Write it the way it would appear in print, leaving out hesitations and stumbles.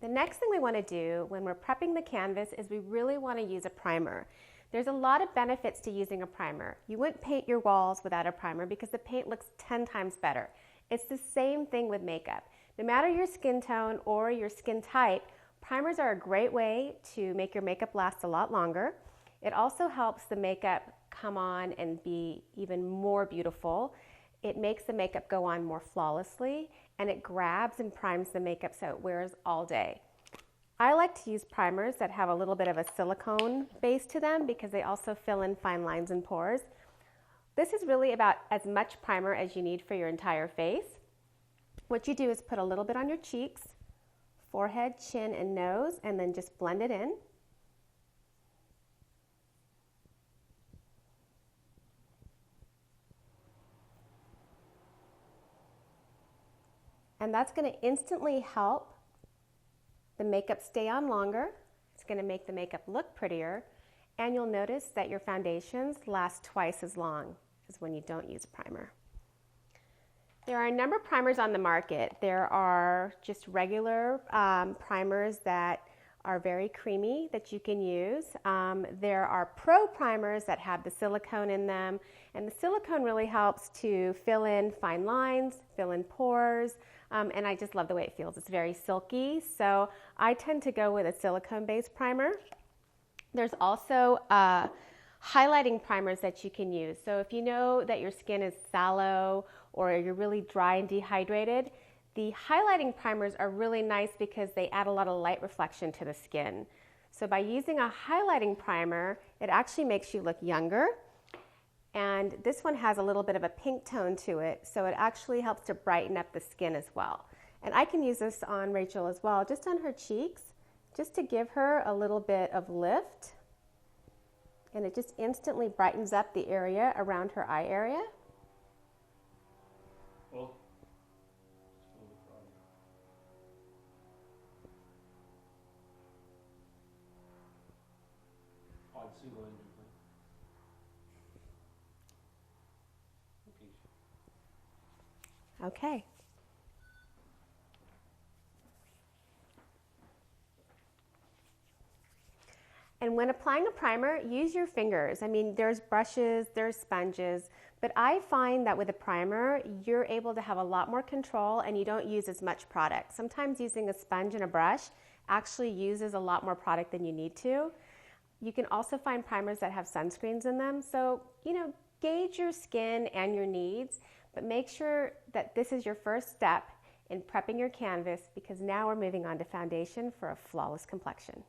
The next thing we want to do when we're prepping the canvas is we really want to use a primer. There's a lot of benefits to using a primer. You wouldn't paint your walls without a primer because the paint looks 10 times better. It's the same thing with makeup. No matter your skin tone or your skin type, primers are a great way to make your makeup last a lot longer. It also helps the makeup come on and be even more beautiful. It makes the makeup go on more flawlessly, and it grabs and primes the makeup so it wears all day. I like to use primers that have a little bit of a silicone base to them because they also fill in fine lines and pores. This is really about as much primer as you need for your entire face. What you do is put a little bit on your cheeks, forehead, chin, and nose, and then just blend it in. And that's going to instantly help the makeup stay on longer. It's going to make the makeup look prettier, and you'll notice that your foundations last twice as long as when you don't use a primer. There are a number of primers on the market. There are just regular primers that are very creamy that you can use. There are pro primers that have the silicone in them, and the silicone really helps to fill in fine lines, fill in pores, and I just love the way it feels. It's very silky, so I tend to go with a silicone-based primer. There's also highlighting primers that you can use. So if you know that your skin is sallow or you're really dry and dehydrated, the highlighting primers are really nice because they add a lot of light reflection to the skin. So by using a highlighting primer, it actually makes you look younger. And this one has a little bit of a pink tone to it, so it actually helps to brighten up the skin as well. And I can use this on Rachel as well, just on her cheeks, just to give her a little bit of lift. And it just instantly brightens up the area around her eye area. Well, Okay. And when applying a primer, use your fingers. I mean, there's brushes, there's sponges, but I find that with a primer, you're able to have a lot more control and you don't use as much product. Sometimes using a sponge and a brush actually uses a lot more product than you need to. You can also find primers that have sunscreens in them. So, gauge your skin and your needs, but make sure that this is your first step in prepping your canvas because now we're moving on to foundation for a flawless complexion.